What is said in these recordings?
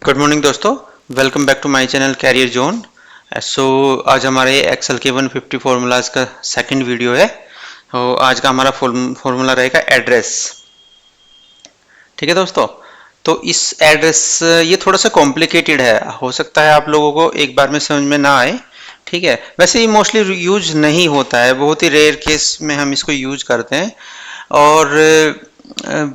Good morning दोस्तों, welcome back to my channel career zone. So आज हमारे Excel के 150 फार्मूलाज का सेकंड वीडियो है। तो आज का हमारा फार्मूला रहेगा एड्रेस। ठीक है दोस्तों, तो इस एड्रेस ये थोड़ा सा कॉम्प्लिकेटेड है, हो सकता है आप लोगों को एक बार में समझ में ना आए। ठीक है, वैसे ये मोस्टली यूज नहीं होता है, बहुत ही रेयर केस में हम इसको यूज करते हैं। और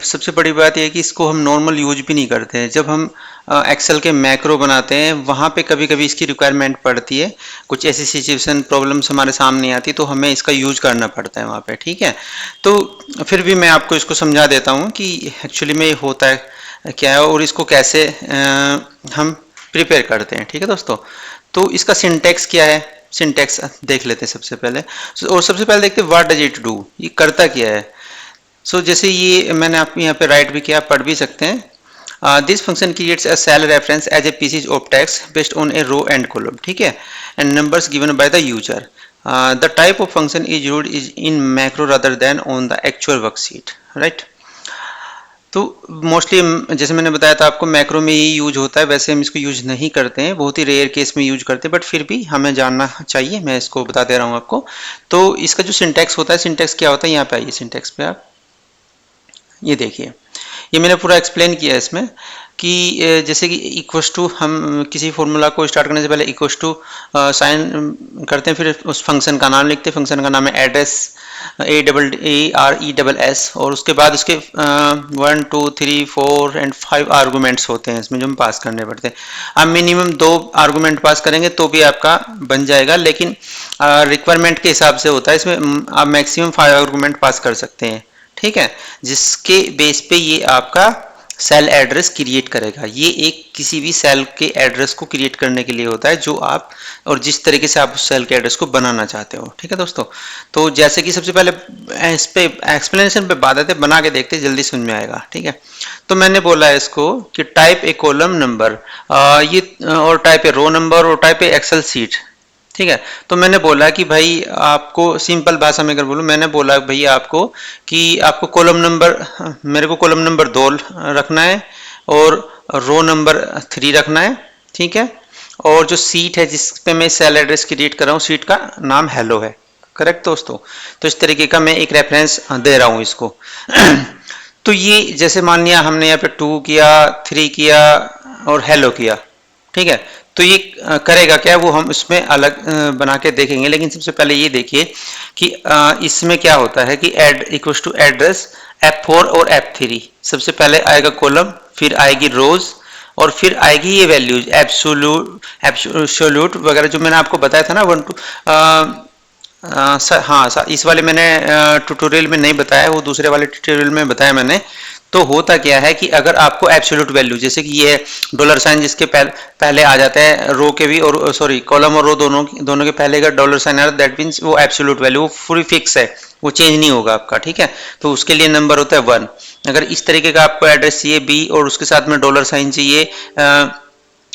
सबसे बड़ी बात यह है कि इसको हम नॉर्मल यूज भी नहीं करते हैं। जब हम एक्सेल के मैक्रो बनाते हैं वहाँ पे कभी कभी इसकी रिक्वायरमेंट पड़ती है, कुछ ऐसी सिचुएशन प्रॉब्लम्स हमारे सामने आती तो हमें इसका यूज करना पड़ता है वहाँ पे। ठीक है, तो फिर भी मैं आपको इसको समझा देता हूँ कि एक्चुअली में ये होता है क्या है और इसको कैसे हम प्रिपेयर करते हैं। ठीक है दोस्तों, तो इसका सिंटेक्स क्या है, सिंटेक्स देख लेते हैं सबसे पहले। और सबसे पहले देखते हैं व्हाट डज इट डू, ये करता क्या है। जैसे ये मैंने आप यहाँ पे राइट भी किया, पढ़ भी सकते हैं। This function creates a cell reference as a pieces of text based on a row and column. ठीक है, and numbers given by the user. The type of function is used is in macro rather than on the actual worksheet. Right, तो mostly जैसे मैंने बताया था आपको, macro में ही use होता है। वैसे हम इसको यूज नहीं करते हैं, बहुत ही रेयर केस में यूज करते हैं, बट फिर भी हमें जानना चाहिए, मैं इसको बता दे रहा हूँ आपको। तो इसका जो सिंटेक्स होता है, सिंटेक्स क्या होता है, यहाँ पे आइए सिंटेक्स पे आप ये देखिए। ये मैंने पूरा एक्सप्लेन किया है इसमें कि जैसे कि इक्वस टू, हम किसी फॉर्मूला को स्टार्ट करने से पहले इक्वस टू साइन करते हैं, फिर उस फंक्शन का नाम लिखते हैं। फंक्शन का नाम है एड्रेस, ARESS, और उसके बाद उसके 1 2 3 4 एंड 5 आर्गूमेंट्स होते हैं इसमें जो हम पास करने पड़ते हैं। आप मिनिमम 2 आर्गूमेंट पास करेंगे तो भी आपका बन जाएगा, लेकिन रिक्वायरमेंट के हिसाब से होता है। इसमें आप मैक्सिमम 5 आर्गूमेंट पास कर सकते हैं। ठीक है, जिसके बेस पे ये आपका सेल एड्रेस क्रिएट करेगा। ये एक किसी भी सेल के एड्रेस को क्रिएट करने के लिए होता है, जो आप और जिस तरीके से आप उस सेल के एड्रेस को बनाना चाहते हो। ठीक है दोस्तों, तो जैसे कि सबसे पहले इस पे एक्सप्लेनेशन पे बात आते, बना के देखते, जल्दी समझ में आएगा। ठीक है, तो मैंने बोला है इसको कि टाइप ए कॉलम नंबर, ये और टाइप ए रो नंबर और टाइप ए एक्सेल सीट। ठीक है, तो मैंने बोला कि भाई आपको सिंपल भाषा में अगर बोलूँ, मैंने बोला भाई आपको कि आपको कॉलम नंबर, मेरे को कॉलम नंबर 2 रखना है और रो नंबर 3 रखना है। ठीक है, और जो सीट है जिस पे मैं सेल एड्रेस क्रिएट कर रहा हूँ, सीट का नाम हेलो है। करेक्ट दोस्तों, तो इस तरीके का मैं एक रेफरेंस दे रहा हूँ इसको। तो ये जैसे मान लिया हमने यहाँ पे 2 किया, 3 किया और हेलो किया। ठीक है, तो ये करेगा क्या, वो हम इसमें अलग बना के देखेंगे। लेकिन सबसे पहले ये देखिए कि इसमें क्या होता है कि add equal to address F4 और F3। सबसे पहले आएगा कॉलम, फिर आएगी रोज, और फिर आएगी ये वैल्यूज एब्सोल्यूट वगैरह, जो मैंने आपको बताया था ना 1 2। हाँ इस वाले मैंने ट्यूटोरियल में नहीं बताया, वो दूसरे वाले ट्यूटोरियल में बताया मैंने। तो होता क्या है कि अगर आपको एब्सोल्यूट वैल्यू, जैसे कि ये डॉलर साइन जिसके पहले आ जाता है, रो के भी और सॉरी कॉलम और रो दोनों के पहले अगर डॉलर साइन आ रहा है, दैट मीन्स वो एब्सोल्यूट वैल्यू, वो पूरी फिक्स है, वो चेंज नहीं होगा आपका। ठीक है, तो उसके लिए नंबर होता है 1। अगर इस तरीके का आपको एड्रेस चाहिए बी और उसके साथ में डॉलर साइन चाहिए,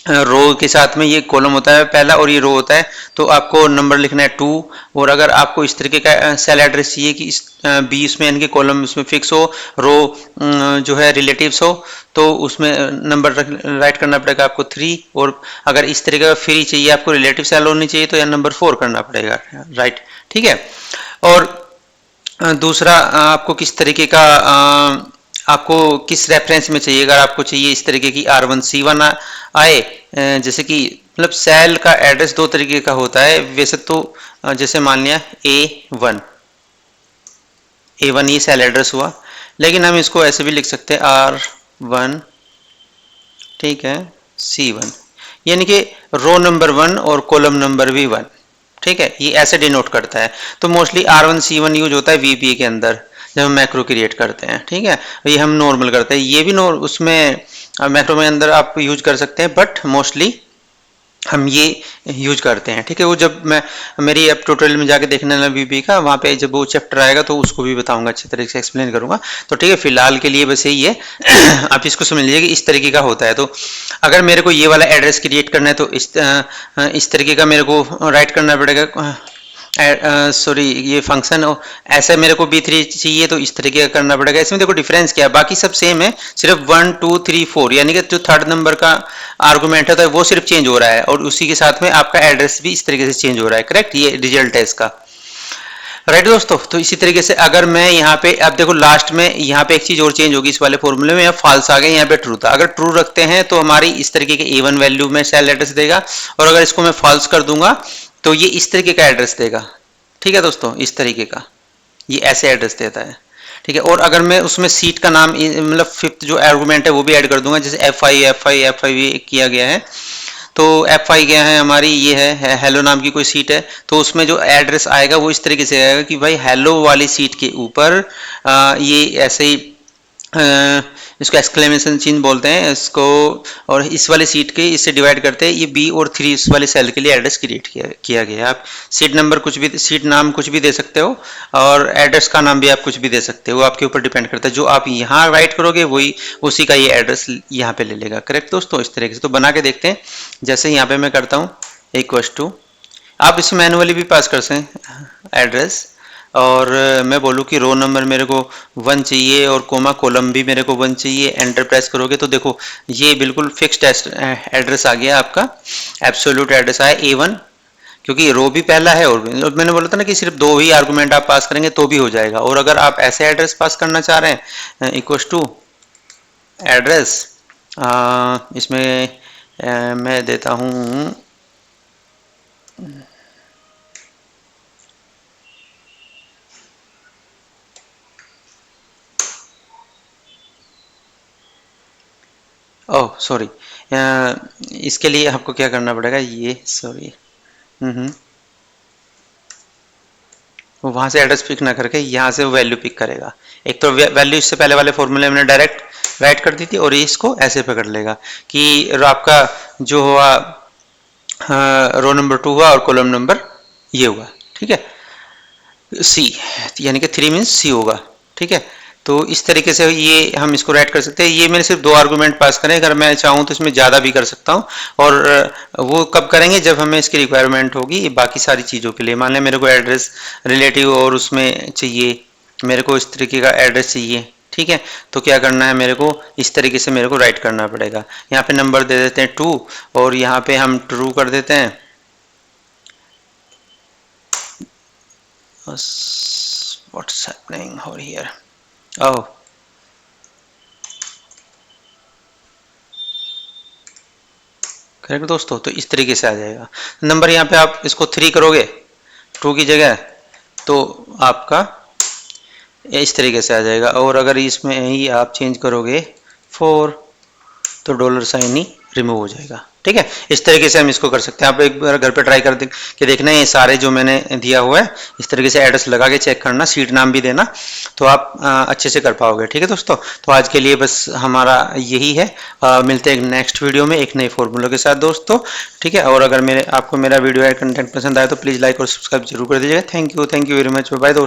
रो के साथ में ये कॉलम होता है पहला और ये रो होता है, तो आपको नंबर लिखना है 2। और अगर आपको इस तरीके का सेल एड्रेस चाहिए कि इस बी इसमें यानी कि कॉलम इसमें फिक्स हो, रो जो है रिलेटिव्स हो, तो उसमें नंबर राइट करना पड़ेगा आपको 3। और अगर इस तरीके का फ्री चाहिए, आपको रिलेटिव सेल होनी चाहिए, तो यह नंबर 4 करना पड़ेगा। राइट, ठीक है। और दूसरा आपको किस तरीके का आपको किस रेफरेंस में चाहिए, अगर आपको चाहिए इस तरीके की R1C1 आए, जैसे कि मतलब सेल का एड्रेस 2 तरीके का होता है वैसे तो। जैसे मान लिया A1 ये सेल एड्रेस हुआ, लेकिन हम इसको ऐसे भी लिख सकते हैं R1, ठीक है, C1, यानी कि रो नंबर 1 और कॉलम नंबर भी 1। ठीक है, ये ऐसे डिनोट करता है। तो मोस्टली R1C1 यूज होता है VBA के अंदर जब हम मैक्रो क्रिएट करते हैं। ठीक है, ये हम नॉर्मल करते हैं, ये भी उसमें मैक्रो में अंदर आप यूज कर सकते हैं, बट मोस्टली हम ये यूज करते हैं। ठीक है, वो जब मैं मेरी अब ट्यूटोरियल में जाके देखने वाला VBA का, वहाँ पे जब वो चैप्टर आएगा तो उसको भी बताऊंगा, अच्छे तरीके से एक्सप्लेन करूंगा। तो ठीक है, फिलहाल के लिए बस यही है। आप इसको समझ लीजिए कि इस तरीके का होता है। तो अगर मेरे को ये वाला एड्रेस क्रिएट करना है तो इस तरीके का मेरे को राइट करना पड़ेगा सॉरी ये फंक्शन ऐसे मेरे को B3 चाहिए तो इस तरीके का करना पड़ेगा। इसमें देखो डिफरेंस क्या है, बाकी सब सेम है, सिर्फ 1 2 3 4 यानी कि जो थर्ड नंबर का आर्गुमेंट है तो वो सिर्फ चेंज हो रहा है और उसी के साथ में आपका एड्रेस भी इस तरीके से चेंज हो रहा है। करेक्ट, ये रिजल्ट है इसका। राइट दोस्तों, तो इसी तरीके से अगर मैं यहाँ पे अब देखो लास्ट में यहाँ पे एक चीज और चेंज होगी इस वाले फॉर्मूले में, यहाँ फॉल्स आ गया, यहाँ पे ट्रू था। अगर ट्रू रखते हैं तो हमारी इस तरीके के A1 वैल्यू में सेल एड्रेस देगा, और अगर इसको मैं फॉल्स कर दूंगा तो ये इस तरीके का एड्रेस देगा। ठीक है दोस्तों, इस तरीके का ये ऐसे एड्रेस देता है। ठीक है, और अगर मैं उसमें सीट का नाम मतलब फिफ्थ जो आर्गुमेंट है वो भी ऐड कर दूंगा, जैसे F5 किया गया है, तो F5 गया है हमारी, ये है हेलो नाम की कोई सीट है, तो उसमें जो एड्रेस आएगा वो इस तरीके से आएगा कि भाई हेलो वाली सीट के ऊपर ये ऐसे ही इसको एक्सक्लेमेशन चिन्ह बोलते हैं इसको, और इस वाले सीट के इससे डिवाइड करते हैं, ये B और 3 इस वाले सेल के लिए एड्रेस क्रिएट किया गया है। आप सीट नंबर कुछ भी, सीट नाम कुछ भी दे सकते हो, और एड्रेस का नाम भी आप कुछ भी दे सकते हो, आपके ऊपर डिपेंड करता है। जो आप यहाँ राइट करोगे वही उसी का ये एड्रेस यहाँ पे ले लेगा। करेक्ट दोस्तों, इस तरीके से तो बना के देखते हैं। जैसे यहाँ पे मैं करता हूँ इक्वल टू, आप इसे मैनुअली भी पास कर सकते एड्रेस, और मैं बोलूँ कि रो नंबर मेरे को 1 चाहिए और कोमा कॉलम भी मेरे को 1 चाहिए, एंटर प्रेस करोगे तो देखो ये बिल्कुल फिक्स्ड एड्रेस आ गया आपका, एब्सोल्यूट एड्रेस आया A1, क्योंकि रो भी पहला है और मैंने बोला था ना कि सिर्फ 2 ही आर्गुमेंट आप पास करेंगे तो भी हो जाएगा। और अगर आप ऐसे एड्रेस पास करना चाह रहे हैं इक्वल टू एड्रेस, इसमें मैं देता हूँ ओह सॉरी, इसके लिए आपको क्या करना पड़ेगा, ये सॉरी वो वहाँ से एड्रेस पिक ना करके यहाँ से वैल्यू पिक करेगा। एक तो वैल्यू इससे पहले वाले फॉर्मूले में डायरेक्ट राइट कर दी थी, और इसको ऐसे पकड़ लेगा कि आपका जो हुआ रो नंबर 2 हुआ और कॉलम नंबर ये हुआ। ठीक है, C यानी कि 3 मीन्स C होगा। ठीक है, तो इस तरीके से ये हम इसको राइट कर सकते हैं। ये मैंने सिर्फ 2 आर्गुमेंट पास करें, अगर मैं चाहूँ तो इसमें ज़्यादा भी कर सकता हूँ, और वो कब करेंगे जब हमें इसकी रिक्वायरमेंट होगी ये बाकी सारी चीज़ों के लिए। मान लें मेरे को एड्रेस रिलेटिव और उसमें चाहिए, मेरे को इस तरीके का एड्रेस चाहिए। ठीक है, तो क्या करना है, मेरे को इस तरीके से मेरे को राइट करना पड़ेगा। यहाँ पे नंबर दे देते हैं 2 और यहाँ पे हम ट्रू कर देते हैं। What's happening over here? Oh, correct दोस्तों, तो इस तरीके से आ जाएगा नंबर। यहाँ पे आप इसको 3 करोगे 2 की जगह तो आपका इस तरीके से आ जाएगा, और अगर इसमें ही आप चेंज करोगे 4 तो डॉलर साइन ही रिमूव हो जाएगा। ठीक है, इस तरीके से हम इसको कर सकते हैं। आप एक बार घर पे ट्राई कर के देखना, ये सारे जो मैंने दिया हुआ है इस तरीके से एड्रेस लगा के चेक करना, सीट नाम भी देना, तो आप अच्छे से कर पाओगे। ठीक है दोस्तों, तो आज के लिए बस हमारा यही है। मिलते हैं एक नेक्स्ट वीडियो में एक नए फॉर्मूले के साथ दोस्तों। ठीक है, और अगर आपको मेरा वीडियो या कंटेंट पसंद आए तो प्लीज़ लाइक और सब्सक्राइब जरूर कर दीजिएगा। Thank you very much, bye दोस्तों।